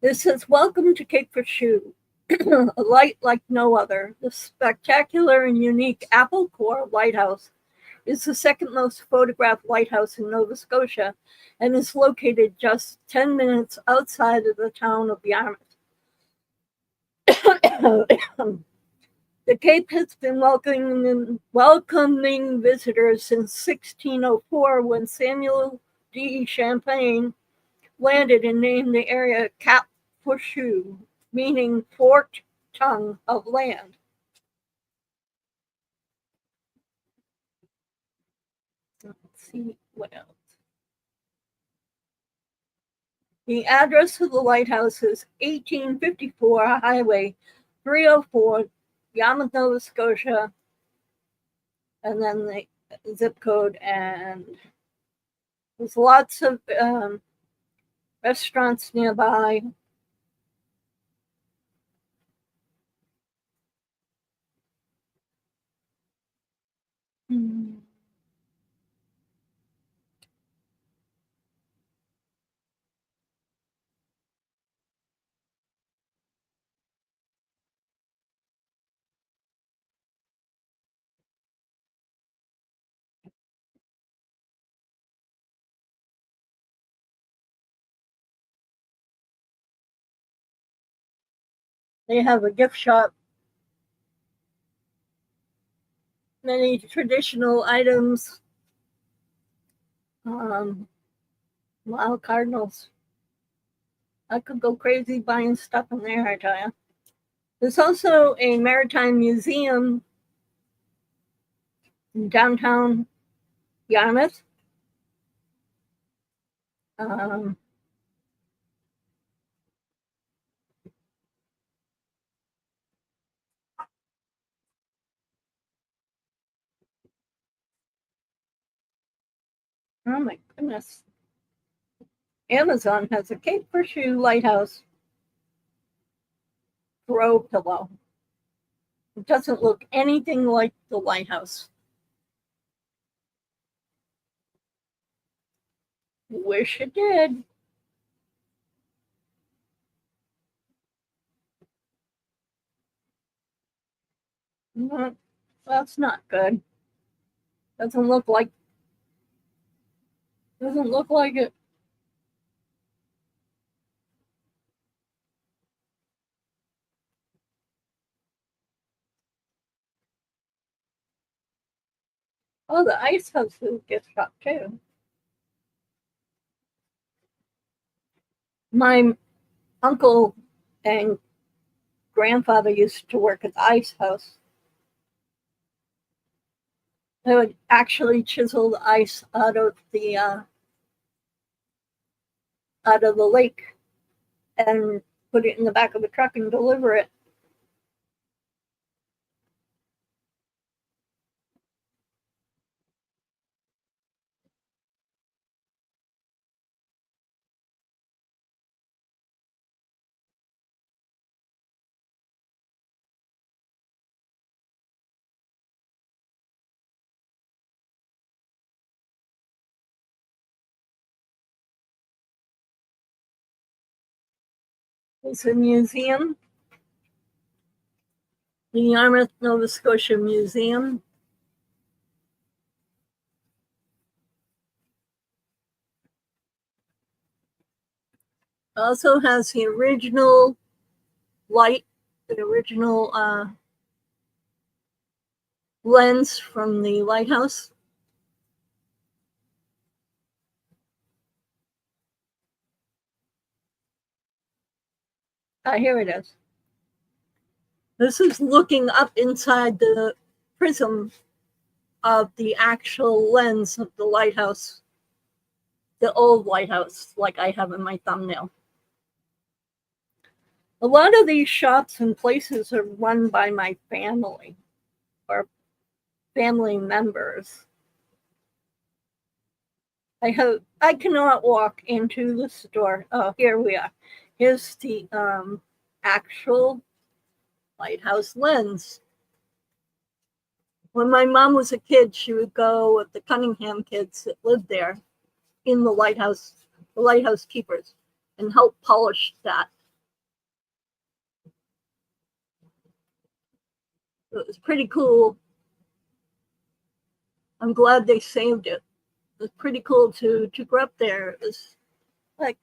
Speaker 1: This says, "Welcome to Cape Furchu, a light like no other. The spectacular and unique Apple Core Lighthouse is the second most photographed lighthouse in Nova Scotia and is located just 10 minutes outside of the town of Yarmouth. The Cape has been welcoming visitors since 1604 when Samuel de Champlain landed and named the area Cape Furchu, meaning forked tongue of land. Let's see what else. The address of the lighthouse is 1854 Highway 304, Yarmouth, Nova Scotia, and then the zip code, and there's lots of restaurants nearby. They have a gift shop, many traditional items, wild cardinals. I could go crazy buying stuff in there, I tell you. There's also a maritime museum in downtown Yarmouth. Oh my goodness. Amazon has a Cape Furchu lighthouse throw pillow. It doesn't look anything like the lighthouse. Wish it did. That's not good. Doesn't look like it. Oh, the ice house is a gift shop too. My uncle and grandfather used to work at the ice house. They would actually chisel the ice out of the lake and put it in the back of the truck and deliver it. It's a museum, the Yarmouth, Nova Scotia Museum. Also has the original light, the original lens from the lighthouse. Here it is. This is looking up inside the prism of the actual lens of the lighthouse, the old lighthouse, like I have in my thumbnail. A lot of these shops and places are run by my family or family members. I cannot walk into the store. Oh, here we are. Here's the actual lighthouse lens. When my mom was a kid, she would go with the Cunningham kids that lived there in the lighthouse keepers, and help polish that. It was pretty cool. I'm glad they saved it. It was pretty cool to go up there. It was like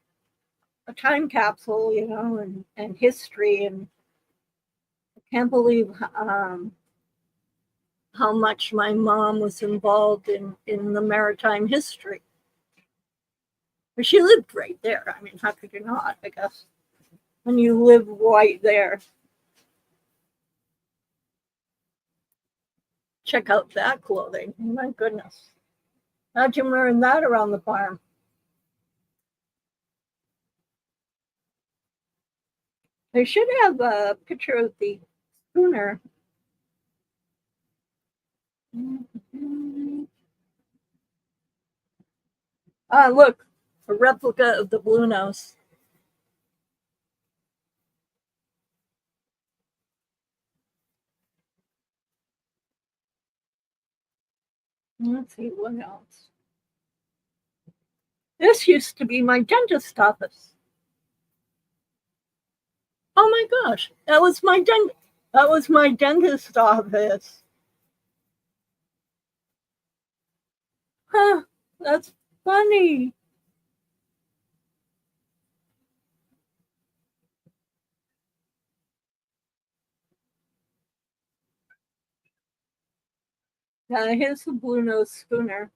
Speaker 1: a time capsule, you know, and history. And I can't believe how much my mom was involved in the maritime history. But she lived right there. I mean, how could you not, I guess, when you live right there. Check out that clothing. My goodness. Imagine wearing that around the farm. They should have a picture of the schooner. Ah, look, a replica of the Blue Nose. Let's see what else. This used to be my dentist office. Oh my gosh, that was my dentist office. Huh, that's funny. Here's the Blue Nose schooner.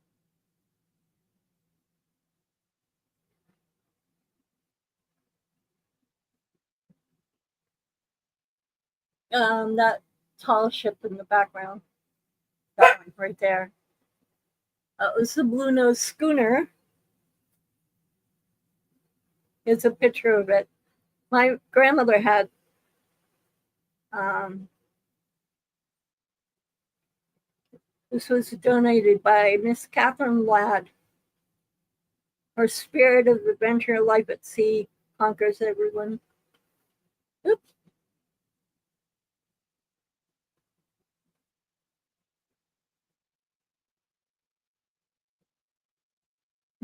Speaker 1: That tall ship in the background. That one right there. That was the Blue Nose schooner. Here's a picture of it. My grandmother had this was donated by Miss Catherine Ladd. Her spirit of adventure, life at sea, conquers everyone. Oops.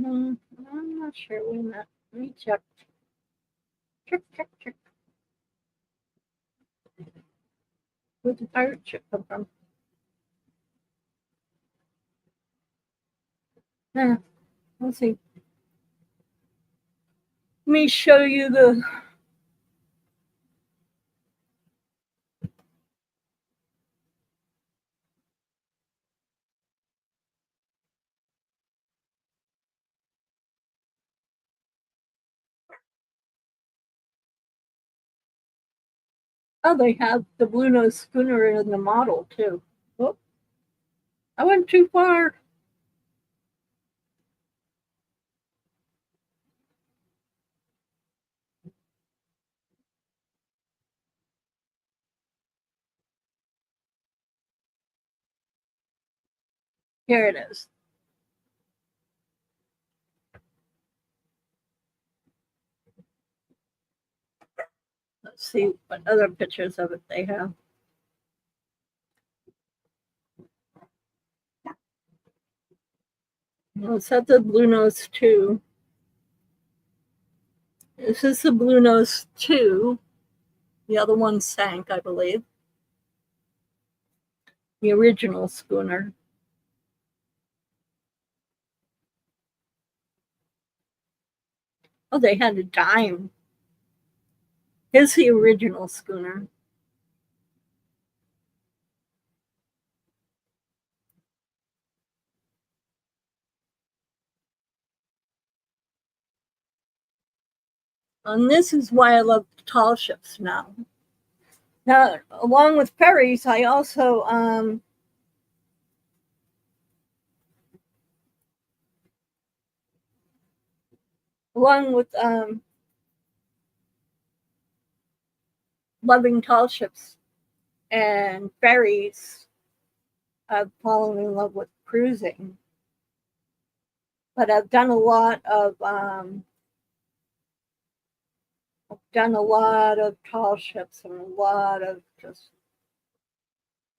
Speaker 1: I'm not sure. Wait a minute. Let me check. Check. Where'd the pirate ship come from? Let's see. Let me show you the. Oh, they have the Blue Nose schooner in the model too. Oh. I went too far. Here it is. Let's see what other pictures of it they have. Well, it's at the Blue Nose 2. This is the Blue Nose 2. The other one sank, I believe. The original schooner. Oh, they had a dime. Here's the original schooner. And this is why I love tall ships now. Now, along with ferries, I also along with loving tall ships and ferries, I've fallen in love with cruising. But I've done a lot of tall ships and a lot of just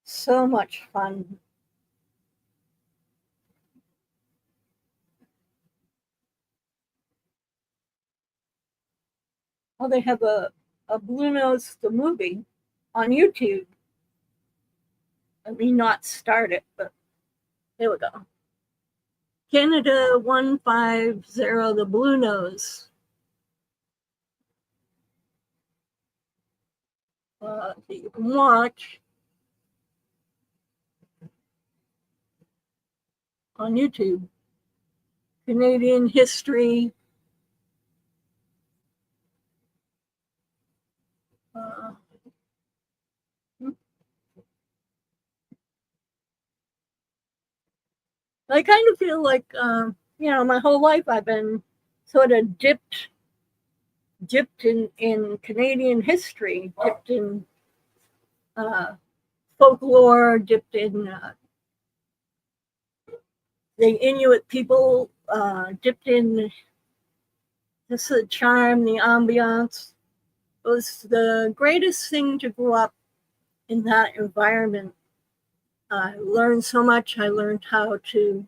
Speaker 1: so much fun. Oh, they have a Blue Nose the movie on YouTube. Let me not start it, but here we go. Canada 150, the Blue Nose. You can watch on YouTube. Canadian history. I kind of feel like, my whole life I've been sort of dipped in Canadian history, dipped in folklore, dipped in the Inuit people, dipped in just the charm, the ambiance. It was the greatest thing to grow up in that environment. I learned so much. I learned how to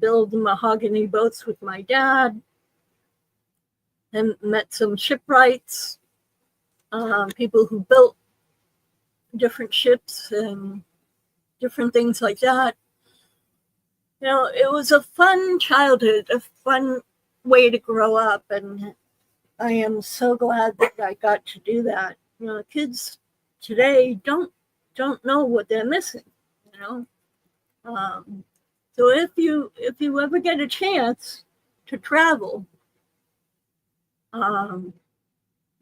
Speaker 1: build mahogany boats with my dad, and met some shipwrights, people who built different ships and different things like that. It was a fun childhood, a fun way to grow up, and I am so glad that I got to do that. Kids today don't know what they're missing. So if you ever get a chance to travel,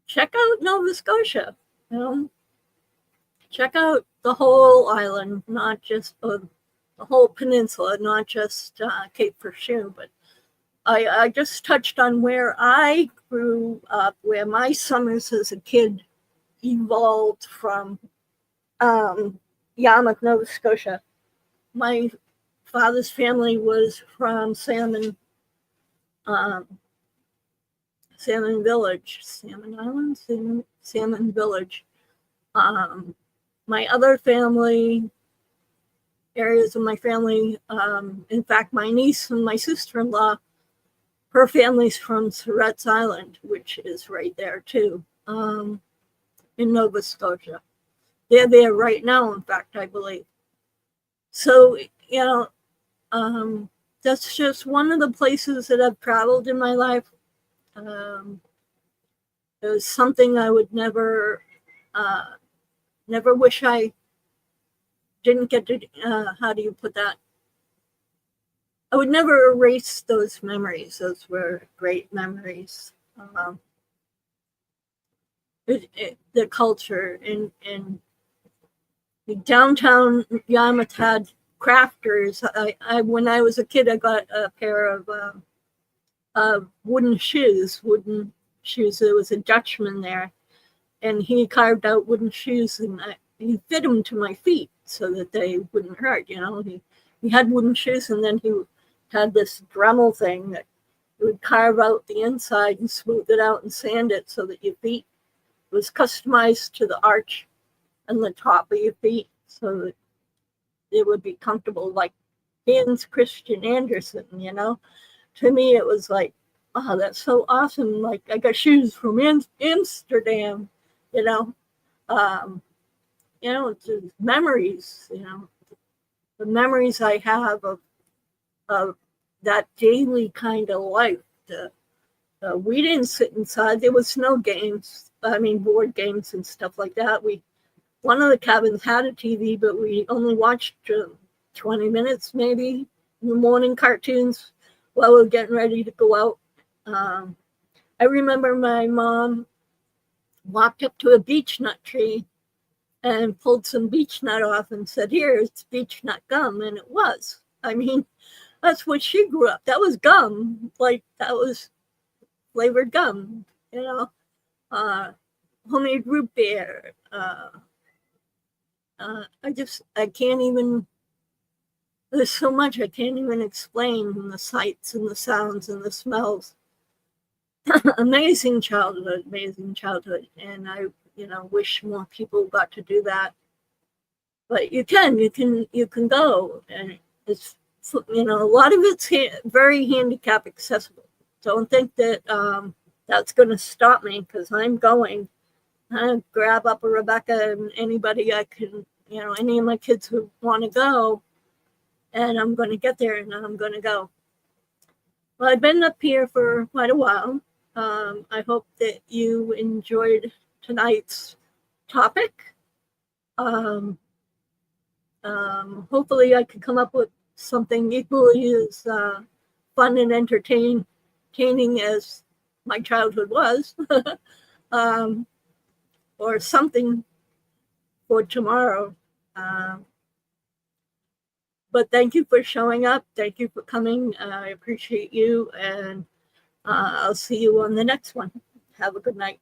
Speaker 1: check out Nova Scotia. Check out the whole island, not just the whole peninsula, not just Cape Furchu, but I just touched on where I grew up, where my summers as a kid evolved from Yarmouth, Nova Scotia. My father's family was from Salmon Village, Salmon Island, Salmon Village. My other family, areas of my family, in fact, my niece and my sister-in-law, her family's from Surrett's Island, which is right there too, in Nova Scotia. They're there right now, in fact, I believe. So, that's just one of the places that I've traveled in my life. It was something I would never wish I didn't get to, how do you put that? I would never erase those memories. Those were great memories. The culture in downtown Yarmouth had crafters. When I was a kid, I got a pair of wooden shoes. There was a Dutchman there, and he carved out wooden shoes, and he fit them to my feet so that they wouldn't hurt. He had wooden shoes, and then he had this Dremel thing that you would carve out the inside and smooth it out and sand it so that your feet was customized to the arch and the top of your feet so that it would be comfortable, like Hans Christian Andersen. To me it was like, oh, that's so awesome. Like, I got shoes from Amsterdam. It's memories. The memories I have of that daily kind of life. We didn't sit inside. There was no games. Board games and stuff like that. One of the cabins had a TV, but we only watched 20 minutes maybe in the morning cartoons while we were getting ready to go out. I remember my mom walked up to a beech nut tree and pulled some beech nut off and said, "Here, it's beech nut gum." And it was. That's what she grew up. That was gum. Like, that was flavored gum, homemade root beer. I can't even, there's so much I can't even explain, the sights and the sounds and the smells. Amazing childhood. And I, wish more people got to do that. But you can go, and it's, a lot of it's very handicap accessible. Don't think that that's going to stop me, because I'm going. I grab up a Rebecca and anybody I can, any of my kids who want to go, and I'm going to get there and I'm going to go. Well, I've been up here for quite a while. I hope that you enjoyed tonight's topic. Hopefully I could come up with something equally as fun and entertaining as my childhood was. Or something for tomorrow. But thank you for showing up. Thank you for coming. I appreciate you, and I'll see you on the next one. Have a good night.